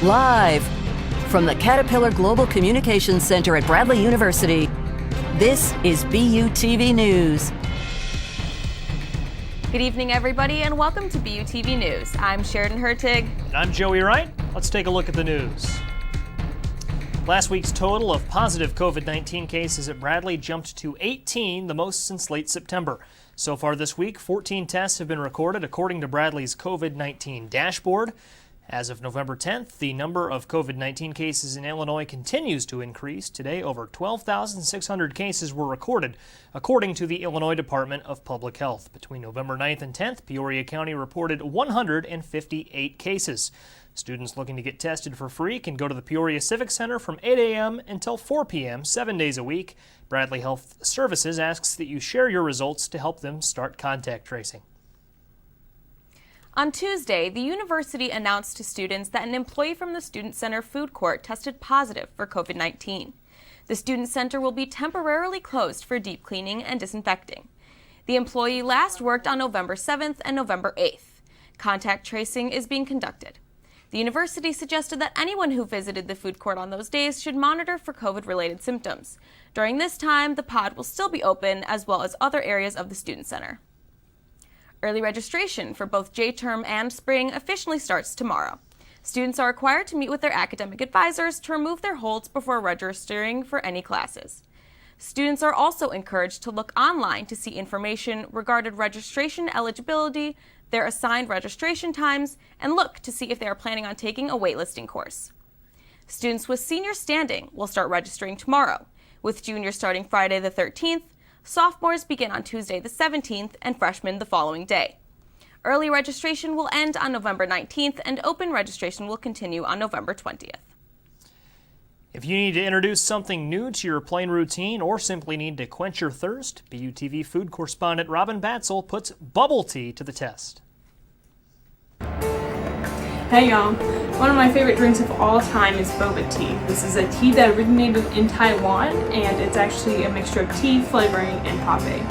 Live from the Caterpillar Global Communications Center at Bradley University, this is BUTV News. Good evening, everybody, and welcome to BUTV News. I'm Sheridan Hertig. And I'm Joey Wright. Let's take a look at the news. Last week's total of positive COVID-19 cases at Bradley jumped to 18, the most since late September. So far this week, 14 tests have been recorded according to Bradley's COVID-19 dashboard. As of November 10th, the number of COVID-19 cases in Illinois continues to increase. Today, over 12,600 cases were recorded, according to the Illinois Department of Public Health. Between November 9th and 10th, Peoria County reported 158 cases. Students looking to get tested for free can go to the Peoria Civic Center from 8 a.m. until 4 p.m., 7 days a week. Bradley Health Services asks that you share your results to help them start contact tracing. On Tuesday, the university announced to students that an employee from the Student Center food court tested positive for COVID-19. The Student Center will be temporarily closed for deep cleaning and disinfecting. The employee last worked on November 7th and November 8th. Contact tracing is being conducted. The university suggested that anyone who visited the food court on those days should monitor for COVID-related symptoms. During this time, the pod will still be open, as well as other areas of the Student Center. Early registration for both J-term and spring officially starts tomorrow. Students are required to meet with their academic advisors to remove their holds before registering for any classes. Students are also encouraged to look online to see information regarding registration eligibility, their assigned registration times, and look to see if they are planning on taking a waitlisting course. Students with senior standing will start registering tomorrow, with juniors starting Friday the 13th, sophomores begin on Tuesday the 17th, and freshmen the following day. Early registration will end on November 19th, and open registration will continue on November 20th. If you need to introduce something new to your plain routine or simply need to quench your thirst, BUTV food correspondent Robin Batzel puts bubble tea to the test. Hey y'all, one of my favorite drinks of all time is boba tea. This is a tea that originated in Taiwan, and it's actually a mixture of tea, flavoring, and pape.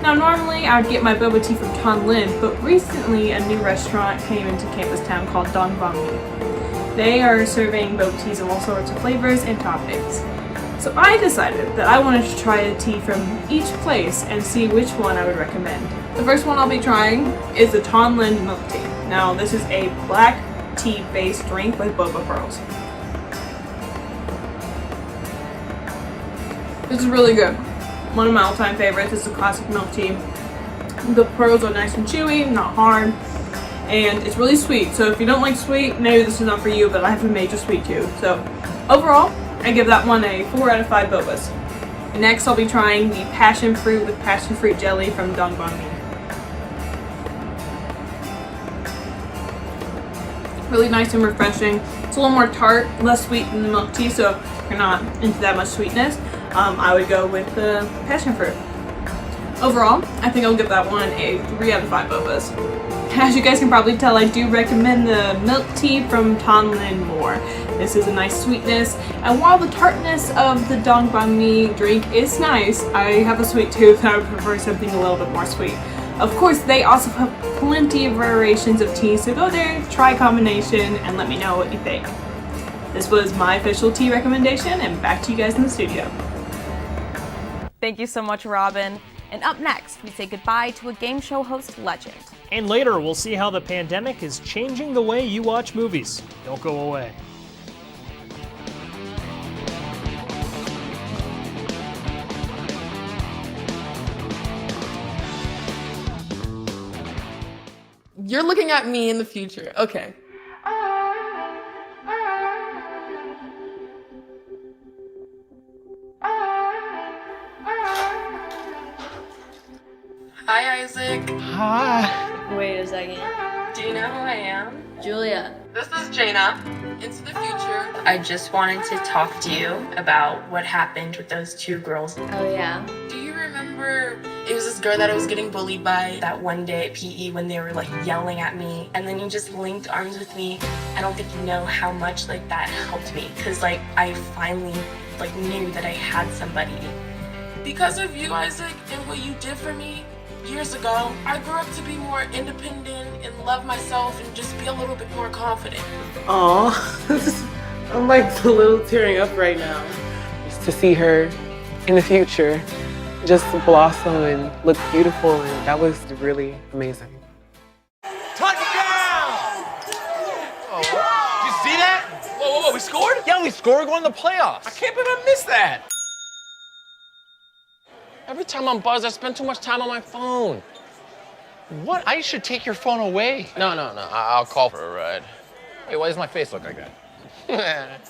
Now normally I would get my boba tea from Tonlin, but recently a new restaurant came into campus town called Dongbangmi. They are serving boba teas of all sorts of flavors and toppings. So I decided that I wanted to try a tea from each place and see which one I would recommend. The first one I'll be trying is the Tonlin milk tea. Now this is a black tea-based drink with boba pearls. This is really good. One of my all-time favorites is the classic milk tea. The pearls are nice and chewy, not hard, and it's really sweet. So if you don't like sweet, maybe this is not for you, but I have a major sweet tooth. So overall, I give that one a 4 out of 5 bobas. Next, I'll be trying the passion fruit with passion fruit jelly from Dongbangmi. Really nice and refreshing. It's a little more tart, less sweet than the milk tea, so if you're not into that much sweetness, I would go with the passion fruit. Overall, I think I'll give that one a 3 out of 5 bobas. As you guys can probably tell, I do recommend the milk tea from Tonlin more. This is a nice sweetness, and while the tartness of the Dongbangmi drink is nice, I have a sweet tooth and I would prefer something a little bit more sweet. Of course, they also have plenty of variations of tea, so go there, try a combination, and let me know what you think. This was my official tea recommendation, and back to you guys in the studio. Thank you so much, Robin. And up next, we say goodbye to a game show host legend. And later, we'll see how the pandemic is changing the way you watch movies. Don't go away. You're looking at me in the future. Okay. Hi, Isaac. Hi. Wait a second. Do you know who I am? Julia. This is Jaina. Into the future. I just wanted to talk to you about what happened with those 2 girls. Oh yeah. Do you remember it was this girl that I was getting bullied by that one day at PE when they were like yelling at me, and then you just linked arms with me? I don't think you know how much like that helped me, because like I finally like knew that I had somebody Because of you, Isaac, and what you did for me years ago, I grew up to be more independent and love myself and just be a little bit more confident. Aw, I'm like a little tearing up right now. Just to see her in the future just blossom and look beautiful, and that was really amazing. Touchdown! Oh, you see that? Whoa, we scored? Yeah, we scored. We're going to the playoffs. I can't believe I missed that. Every time I'm buzzed, I spend too much time on my phone. What? I should take your phone away. No. I'll call for a ride. Wait, why does my face look like that?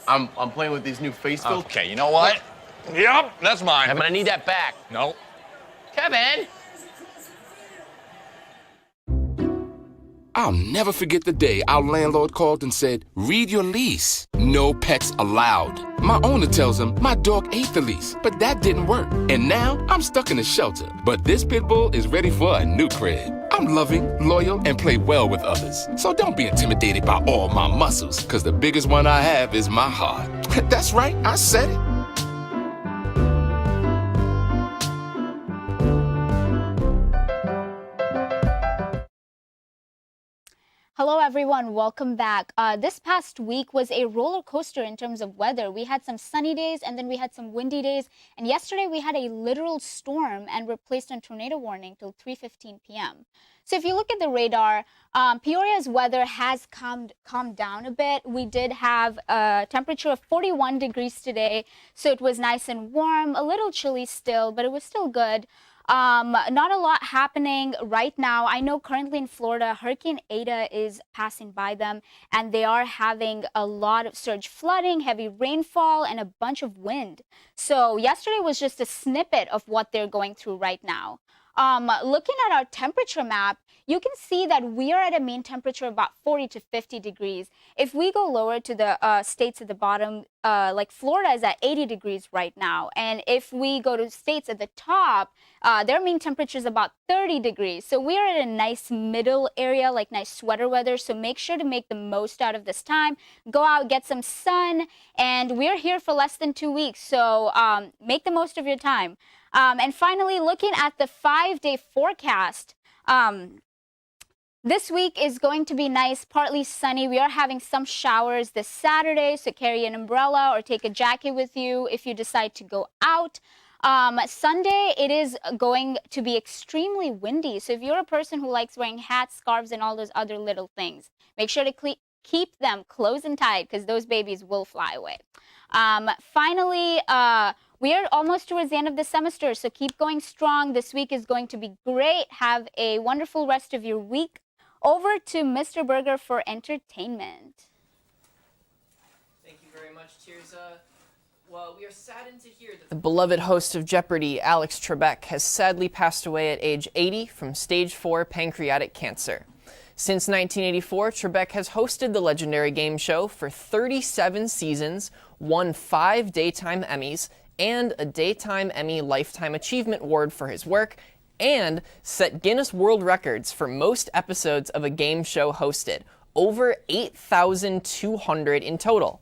I'm playing with these new face filters. Okay, you know what? Yep, that's mine. But I need that back. No. Kevin! I'll never forget the day our landlord called and said, "Read your lease. No pets allowed." My owner tells him my dog ate the lease, but that didn't work. And now I'm stuck in a shelter. But this pit bull is ready for a new crib. I'm loving, loyal, and play well with others. So don't be intimidated by all my muscles, because the biggest one I have is my heart. That's right, I said it. Hello everyone, welcome back. This past week was a roller coaster in terms of weather. We had some sunny days and then we had some windy days. And yesterday we had a literal storm and were placed on tornado warning till 3:15 p.m. So if you look at the radar, Peoria's weather has calmed down a bit. We did have a temperature of 41 degrees today, so it was nice and warm, a little chilly still, but it was still good. Not a lot happening right now. I know currently in Florida, Hurricane Ada is passing by them, and they are having a lot of surge flooding, heavy rainfall, and a bunch of wind. So yesterday was just a snippet of what they're going through right now. Looking at our temperature map, you can see that we are at a mean temperature of about 40 to 50 degrees. If we go lower to the states at the bottom, like Florida is at 80 degrees right now. And if we go to states at the top, their mean temperature is about 30 degrees. So we are at a nice middle area, like nice sweater weather. So make sure to make the most out of this time. Go out, get some sun. And we're here for less than 2 weeks. So make the most of your time. And finally, looking at the 5-day forecast, this week is going to be nice, partly sunny. We are having some showers this Saturday, so carry an umbrella or take a jacket with you if you decide to go out. Sunday, it is going to be extremely windy. So if you're a person who likes wearing hats, scarves, and all those other little things, make sure to keep them close and tight because those babies will fly away. Finally, we are almost towards the end of the semester, so keep going strong. This week is going to be great. Have a wonderful rest of your week. Over to Mr. Berger for entertainment. Thank you very much, Tirza. Well, we are saddened to hear that the beloved host of Jeopardy, Alex Trebek, has sadly passed away at age 80 from stage 4 pancreatic cancer. Since 1984, Trebek has hosted the legendary game show for 37 seasons, won 5 Daytime Emmys, and a Daytime Emmy Lifetime Achievement Award for his work, and set Guinness World Records for most episodes of a game show hosted, over 8,200 in total.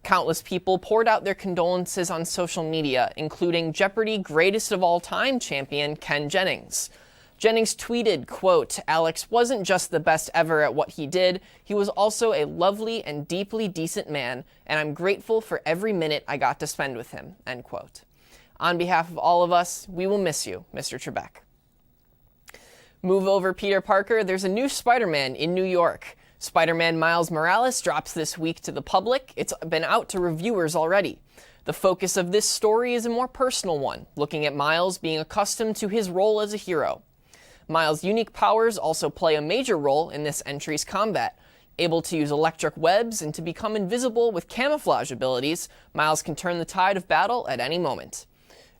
Countless people poured out their condolences on social media, including Jeopardy greatest of all time champion Ken Jennings. Jennings tweeted, quote, "Alex wasn't just the best ever at what he did, he was also a lovely and deeply decent man, and I'm grateful for every minute I got to spend with him," end quote. On behalf of all of us, we will miss you, Mr. Trebek. Move over, Peter Parker. There's a new Spider-Man in New York. Spider-Man Miles Morales drops this week to the public. It's been out to reviewers already. The focus of this story is a more personal one, looking at Miles being accustomed to his role as a hero. Miles' unique powers also play a major role in this entry's combat. Able to use electric webs and to become invisible with camouflage abilities, Miles can turn the tide of battle at any moment.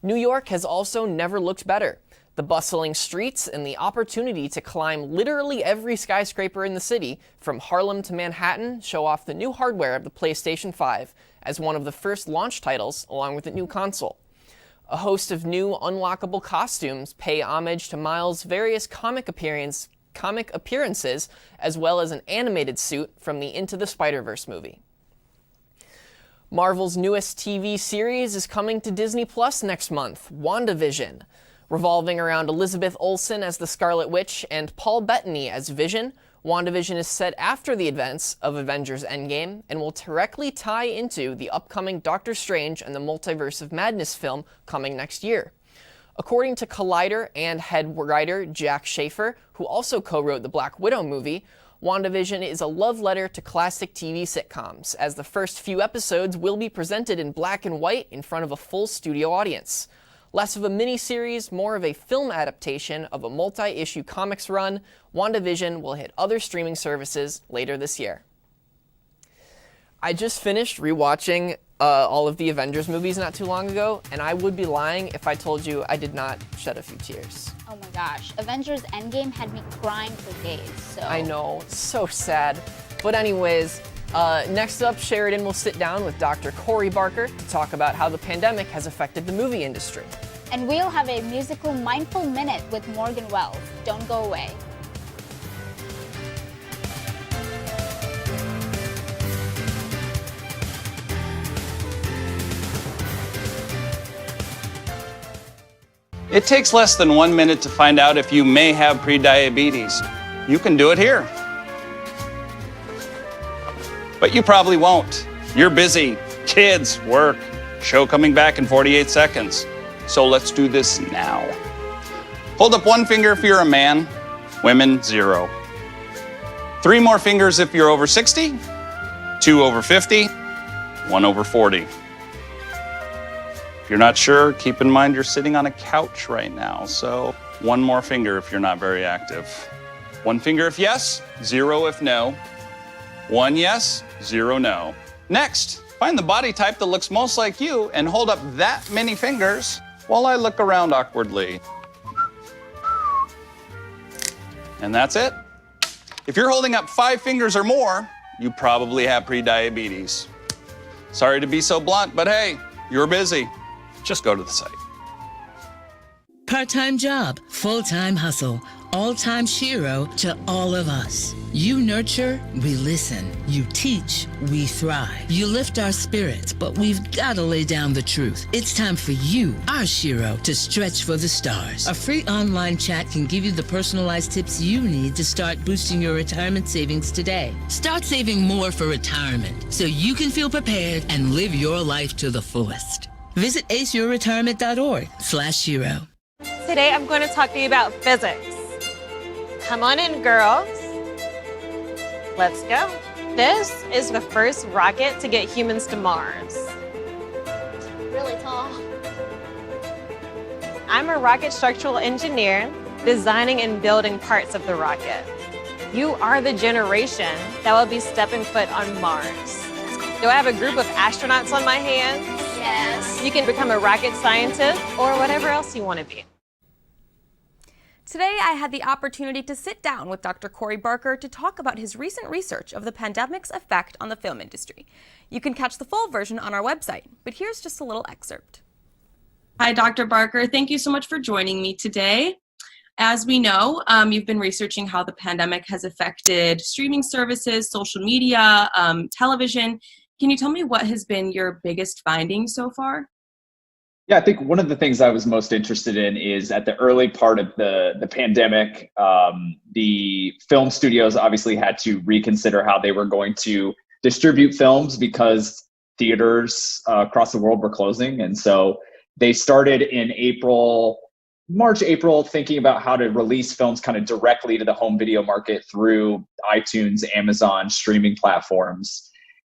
New York has also never looked better. The bustling streets and the opportunity to climb literally every skyscraper in the city, from Harlem to Manhattan, show off the new hardware of the PlayStation 5 as one of the first launch titles along with the new console. A host of new unlockable costumes pay homage to Miles' various comic appearances, as well as an animated suit from the Into the Spider-Verse movie. Marvel's newest TV series is coming to Disney Plus next month, WandaVision. Revolving around Elizabeth Olsen as the Scarlet Witch and Paul Bettany as Vision, WandaVision is set after the events of Avengers Endgame and will directly tie into the upcoming Doctor Strange and the Multiverse of Madness film coming next year. According to Collider and head writer Jack Schaefer, who also co-wrote the Black Widow movie, WandaVision is a love letter to classic TV sitcoms, as the first few episodes will be presented in black and white in front of a full studio audience. Less of a miniseries, more of a film adaptation of a multi-issue comics run, WandaVision will hit other streaming services later this year. I just finished rewatching all of the Avengers movies not too long ago, and I would be lying if I told you I did not shed a few tears. Oh my gosh, Avengers Endgame had me crying for days, so... I know, so sad. But anyways, next up, Sheridan will sit down with Dr. Corey Barker to talk about how the pandemic has affected the movie industry. And we'll have a musical Mindful Minute with Morgan Wells. Don't go away. It takes less than 1 minute to find out if you may have prediabetes. You can do it here. But you probably won't. You're busy. Kids, work, show coming back in 48 seconds. So let's do this now. Hold up 1 finger if you're a man, women 0. 3 more fingers if you're over 60, 2 over 50, 1 over 40. If you're not sure, keep in mind you're sitting on a couch right now, so 1 more finger if you're not very active. 1 finger if yes, 0 if no. 1 yes, 0 no. Next, find the body type that looks most like you and hold up that many fingers while I look around awkwardly. And that's it. If you're holding up 5 fingers or more, you probably have prediabetes. Sorry to be so blunt, but hey, you're busy. Just go to the site. Part-time job, full-time hustle, all-time Shiro to all of us. You nurture, we listen. You teach, we thrive. You lift our spirits, but we've got to lay down the truth. It's time for you, our Shiro, to stretch for the stars. A free online chat can give you the personalized tips you need to start boosting your retirement savings today. Start saving more for retirement so you can feel prepared and live your life to the fullest. Visit aceyourretirement.org/Shiro. Today I'm going to talk to you about physics. Come on in, girls. Let's go. This is the first rocket to get humans to Mars. Really tall. I'm a rocket structural engineer, designing and building parts of the rocket. You are the generation that will be stepping foot on Mars. Do I have a group of astronauts on my hands? Yes. You can become a rocket scientist or whatever else you want to be. Today, I had the opportunity to sit down with Dr. Corey Barker to talk about his recent research of the pandemic's effect on the film industry. You can catch the full version on our website, but here's just a little excerpt. Hi, Dr. Barker. Thank you so much for joining me today. As we know, you've been researching how the pandemic has affected streaming services, social media, television. Can you tell me what has been your biggest finding so far? Yeah, I think one of the things I was most interested in is at the early part of the pandemic, the film studios obviously had to reconsider how they were going to distribute films because theaters across the world were closing. And so they started in March, April, thinking about how to release films kind of directly to the home video market through iTunes, Amazon, streaming platforms.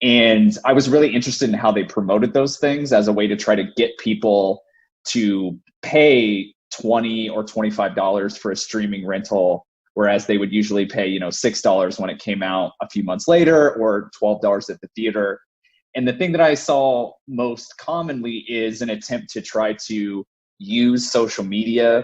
And I was really interested in how they promoted those things as a way to try to get people to pay $20 or $25 for a streaming rental, whereas they would usually pay, $6 when it came out a few months later or $12 at the theater. And the thing that I saw most commonly is an attempt to try to use social media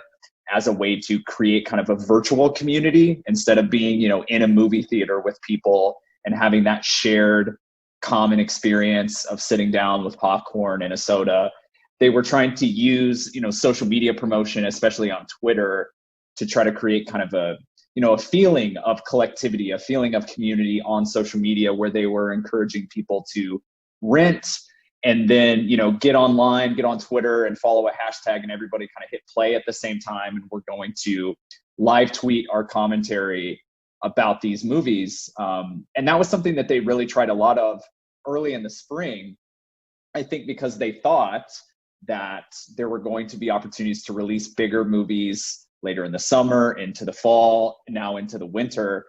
as a way to create kind of a virtual community instead of being, in a movie theater with people and having that shared common experience of sitting down with popcorn and a soda. They were trying to use, social media promotion, especially on Twitter, to try to create kind of a feeling of collectivity, a feeling of community on social media, where they were encouraging people to rent and then, get online, get on Twitter and follow a hashtag, and everybody kind of hit play at the same time. And we're going to live tweet our commentary about these movies. And that was something that they really tried a lot of early in the spring, I think, because they thought that there were going to be opportunities to release bigger movies later in the summer, into the fall, now into the winter.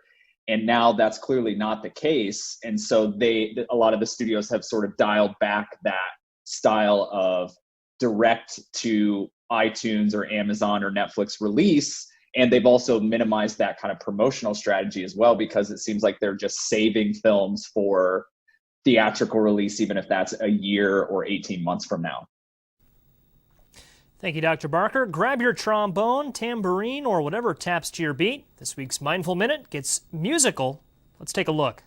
And now that's clearly not the case. And so a lot of the studios have sort of dialed back that style of direct to iTunes or Amazon or Netflix release. And they've also minimized that kind of promotional strategy as well, because it seems like they're just saving films for theatrical release, even if that's a year or 18 months from now. Thank you, Dr. Barker. Grab your trombone, tambourine, or whatever taps to your beat. This week's Mindful Minute gets musical. Let's take a look.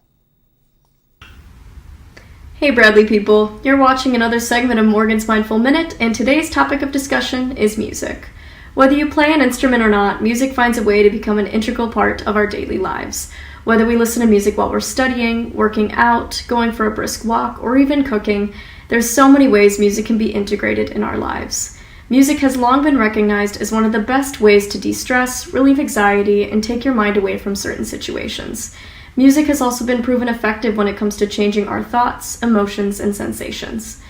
Hey Bradley people, you're watching another segment of Morgan's Mindful Minute, and today's topic of discussion is music. Whether you play an instrument or not, music finds a way to become an integral part of our daily lives. Whether we listen to music while we're studying, working out, going for a brisk walk, or even cooking, there's so many ways music can be integrated in our lives. Music has long been recognized as one of the best ways to de-stress, relieve anxiety, and take your mind away from certain situations. Music has also been proven effective when it comes to changing our thoughts, emotions, and sensations.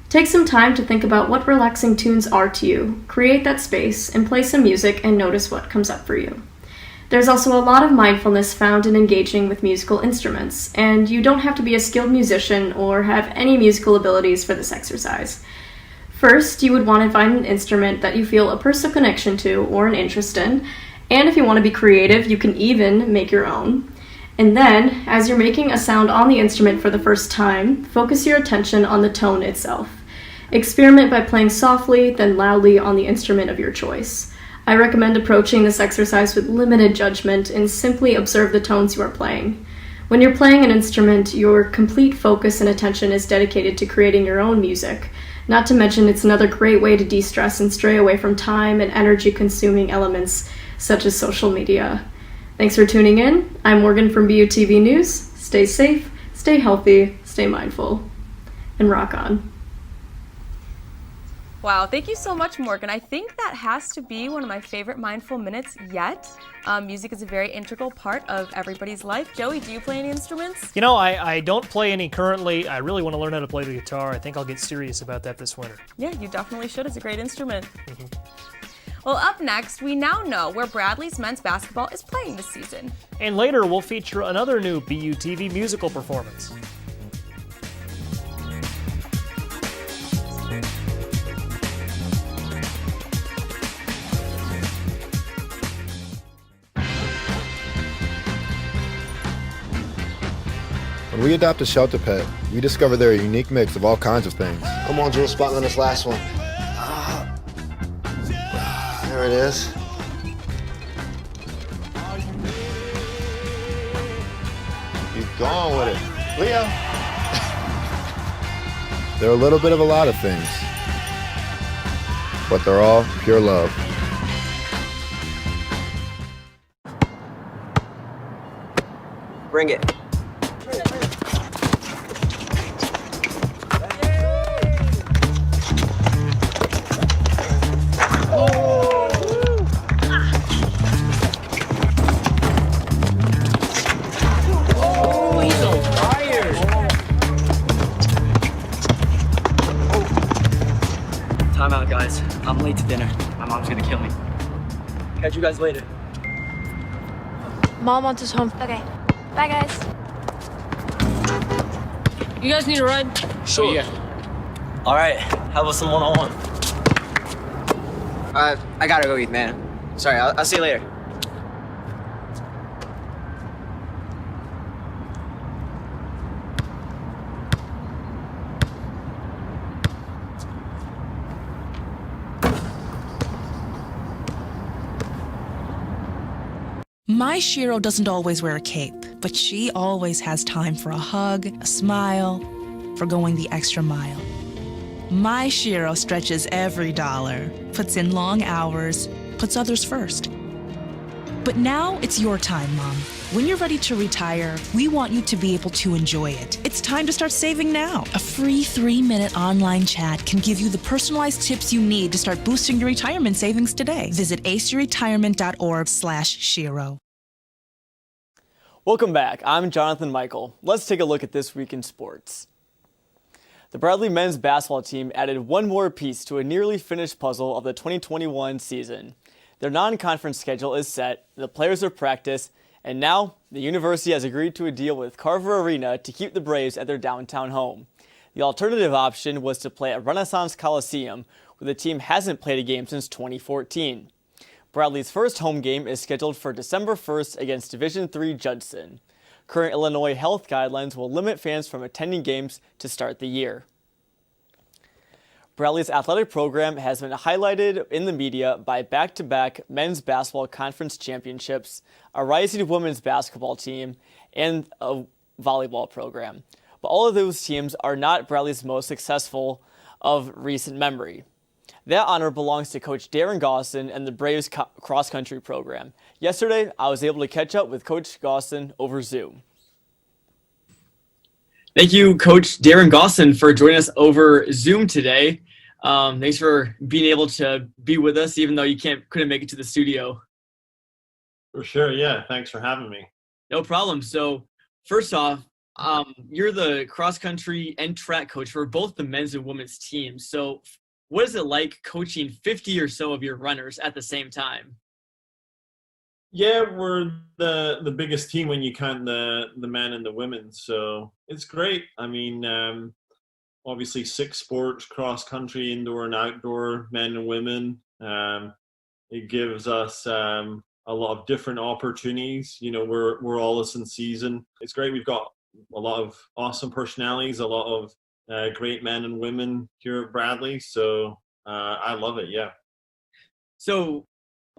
Take some time to think about what relaxing tunes are to you, create that space, and play some music and notice what comes up for you. There's also a lot of mindfulness found in engaging with musical instruments, and you don't have to be a skilled musician or have any musical abilities for this exercise. First, you would want to find an instrument that you feel a personal connection to or an interest in, and if you want to be creative, you can even make your own. And then, as you're making a sound on the instrument for the first time, focus your attention on the tone itself. Experiment by playing softly, then loudly on the instrument of your choice. I recommend approaching this exercise with limited judgment and simply observe the tones you are playing. When you're playing an instrument, your complete focus and attention is dedicated to creating your own music. Not to mention, it's another great way to de-stress and stray away from time and energy-consuming elements such as social media. Thanks for tuning in. I'm Morgan from BUTV News. Stay safe, stay healthy, stay mindful, and rock on. Wow, thank you so much, Morgan. I think that has to be one of my favorite mindful minutes yet. Music is a very integral part of everybody's life. Joey, do you play any instruments? I don't play any currently. I really want to learn how to play the guitar. I think I'll get serious about that this winter. Yeah, you definitely should. It's a great instrument. Well, up next, we now know where Bradley's men's basketball is playing this season. And later, we'll feature another new BUTV musical performance. When we adopt a shelter pet, we discover they're a unique mix of all kinds of things. Come on, Drew, spot on this last one. There it is. Keep going with it. Leo! They're a little bit of a lot of things, but they're all pure love. Bring it. Time out, guys. I'm late to dinner. My mom's gonna kill me. Catch you guys later. Mom wants us home. Okay. Bye, guys. You guys need a ride? Sure. Yeah. All right. How about some one-on-one? I gotta go eat, man. Sorry, I'll see you later. My Shiro doesn't always wear a cape, but she always has time for a hug, a smile, for going the extra mile. My Shiro stretches every dollar, puts in long hours, puts others first. But now it's your time, Mom. When you're ready to retire, we want you to be able to enjoy it. It's time to start saving now. A free 3-minute online chat can give you the personalized tips you need to start boosting your retirement savings today. Visit aceyourretirement.org/Shiro. Welcome back. I'm Jonathan Michael. Let's take a look at this week in sports. The Bradley men's basketball team added one more piece to a nearly finished puzzle of the 2021 season. Their non-conference schedule is set, the players are practiced, and now the university has agreed to a deal with Carver Arena to keep the Braves at their downtown home. The alternative option was to play at Renaissance Coliseum, where the team hasn't played a game since 2014. Bradley's first home game is scheduled for December 1st against Division III Judson. Current Illinois health guidelines will limit fans from attending games to start the year. Bradley's athletic program has been highlighted in the media by back-to-back men's basketball conference championships, a rising women's basketball team, and a volleyball program. But all of those teams are not Bradley's most successful of recent memory. That honor belongs to Coach Darren Gosson and the Braves cross-country program. Yesterday, I was able to catch up with Coach Gosson over Zoom. Thank you, Coach Darren Gosson, for joining us over Zoom today. Thanks for being able to be with us, even though you couldn't make it to the studio. For sure, yeah. Thanks for having me. No problem. So, first off, you're the cross-country and track coach for both the men's and women's teams. So, what is it like coaching 50 or so of your runners at the same time? Yeah, we're the biggest team when you count the men and the women, so it's great. I mean, obviously 6 sports, cross country, indoor and outdoor, men and women. It gives us a lot of different opportunities. You know, we're all this in season. It's great. We've got a lot of awesome personalities, a lot of great men and women here at Bradley, so I love it. Yeah. So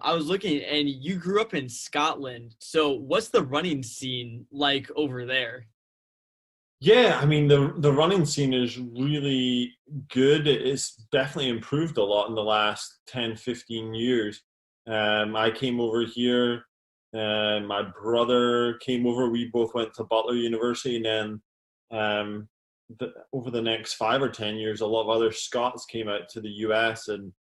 I was looking, and you grew up in Scotland. So what's the running scene like over there? Yeah, I mean, the running scene is really good. It's definitely improved a lot in the last 10, 15 years. I came over here, my brother came over. We both went to Butler University, and then over the next 5 or 10 years, a lot of other Scots came out to the US and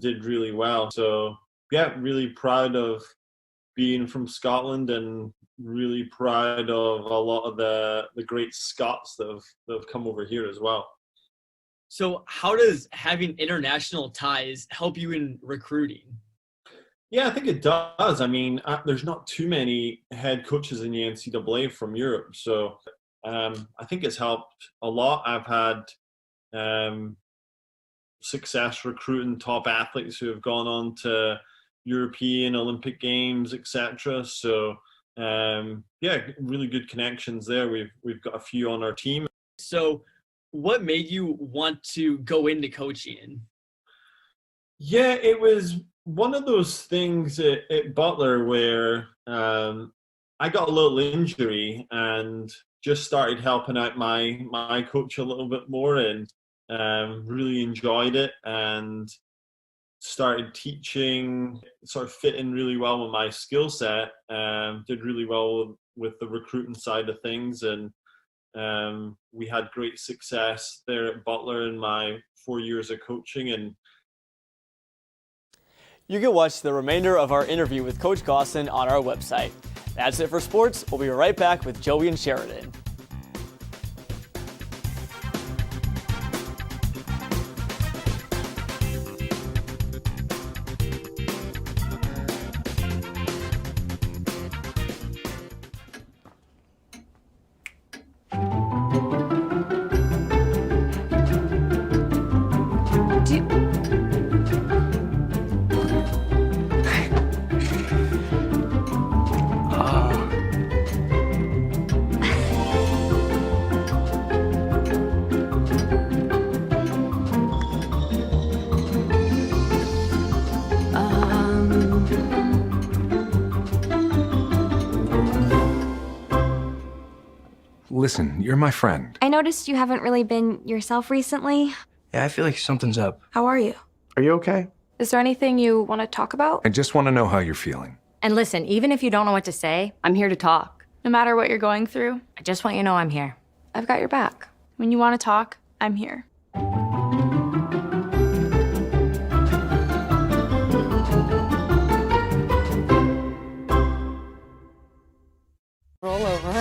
did really well. So yeah, really proud of being from Scotland and really proud of a lot of the great Scots that have come over here as well. So how does having international ties help you in recruiting? Yeah, I think it does. I mean, there's not too many head coaches in the NCAA from Europe. So I think it's helped a lot. I've had success recruiting top athletes who have gone on to European, Olympic Games, etc. So yeah, really good connections there. We've got a few on our team. So what made you want to go into coaching? Yeah, it was one of those things at Butler where I got a little injury and just started helping out my coach a little bit more, and really enjoyed it, and started teaching, sort of fit in really well with my skill set, did really well with the recruiting side of things, and we had great success there at Butler in my 4 years of coaching. And you can watch the remainder of our interview with Coach Gosson on our website. That's it for sports. We'll be right back with Joey and Sheridan. Listen, you're my friend. I noticed you haven't really been yourself recently. Yeah, I feel like something's up. How are you? Are you okay? Is there anything you want to talk about? I just want to know how you're feeling. And listen, even if you don't know what to say, I'm here to talk. No matter what you're going through, I just want you to know I'm here. I've got your back. when you want to talk, I'm here. Roll over.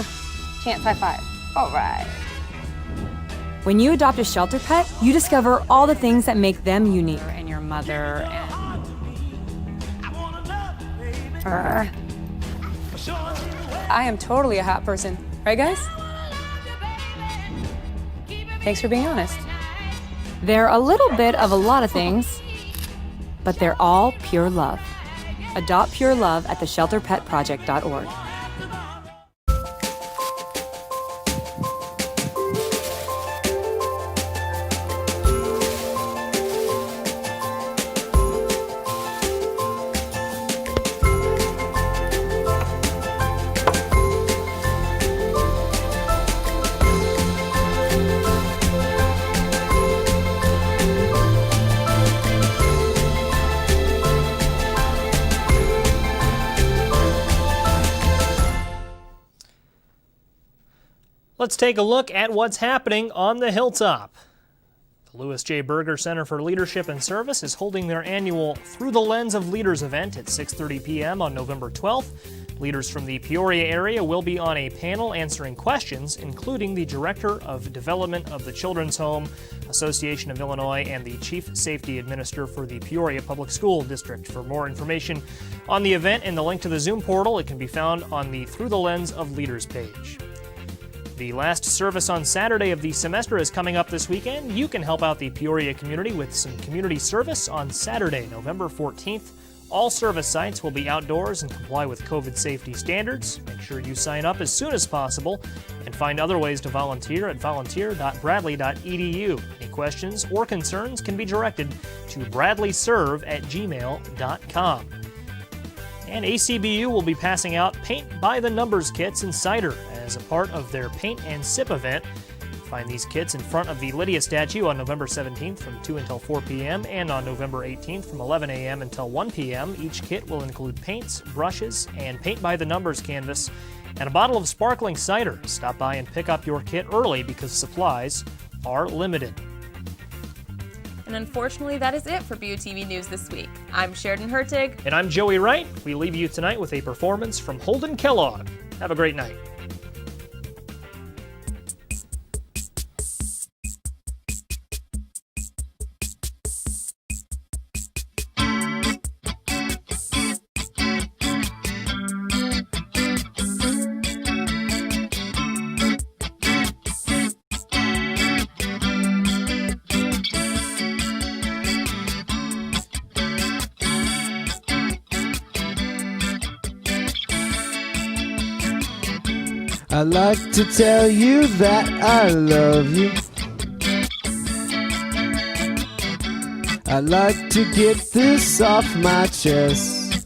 Chance high five. All right. When you adopt a shelter pet, you discover all the things that make them unique. And your mother and... I am totally a hat person. Right, guys? Thanks for being honest. They're a little bit of a lot of things, but they're all pure love. Adopt pure love at theshelterpetproject.org. Let's take a look at what's happening on the Hilltop. The Louis J. Berger Center for Leadership and Service is holding their annual Through the Lens of Leaders event at 6:30 p.m. on November 12th. Leaders from the Peoria area will be on a panel answering questions, including the Director of Development of the Children's Home Association of Illinois and the Chief Safety Administrator for the Peoria Public School District. For more information on the event and the link to the Zoom portal, it can be found on the Through the Lens of Leaders page. The last service on Saturday of the semester is coming up this weekend. You can help out the Peoria community with some community service on Saturday, November 14th. All service sites will be outdoors and comply with COVID safety standards. Make sure you sign up as soon as possible and find other ways to volunteer at volunteer.bradley.edu. Any questions or concerns can be directed to bradleyserve@gmail.com. And ACBU will be passing out Paint by the Numbers kits and cider as a part of their Paint and Sip event. Find these kits in front of the Lydia statue on November 17th from 2 until 4 p.m. and on November 18th from 11 a.m. until 1 p.m. Each kit will include paints, brushes, and Paint by the Numbers canvas, and a bottle of sparkling cider. Stop by and pick up your kit early because supplies are limited. And unfortunately, that is it for BUTV News this week. I'm Sheridan Hertig. And I'm Joey Wright. We leave you tonight with a performance from Holden Kellogg. Have a great night. I'd like to tell you that I love you. I'd like to get this off my chest.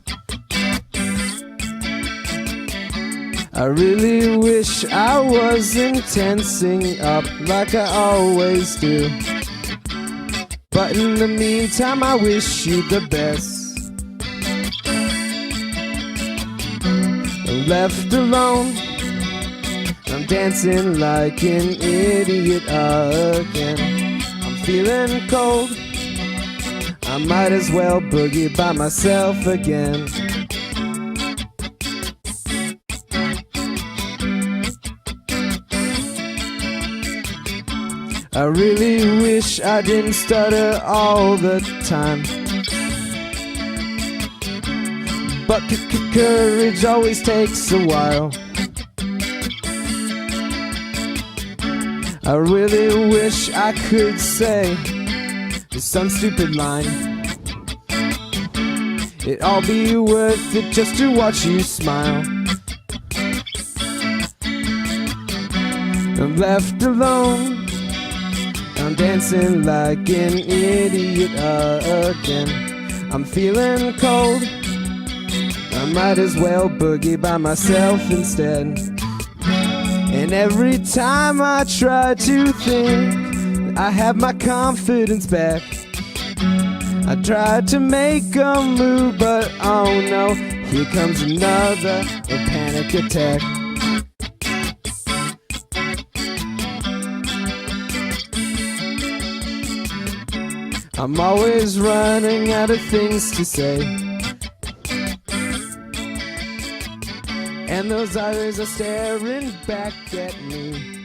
I really wish I wasn't tensing up like I always do. But in the meantime, I wish you the best. Left alone, I'm dancing like an idiot again. I'm feeling cold, I might as well boogie by myself again. I really wish I didn't stutter all the time, but courage always takes a while. I really wish I could say some stupid line. It'd all be worth it just to watch you smile. I'm left alone, I'm dancing like an idiot again. I'm feeling cold, I might as well boogie by myself instead. And every time I try to think I have my confidence back, I tried to make a move, but oh no, Here comes another panic attack. I'm always running out of things to say, and those eyes are staring back at me.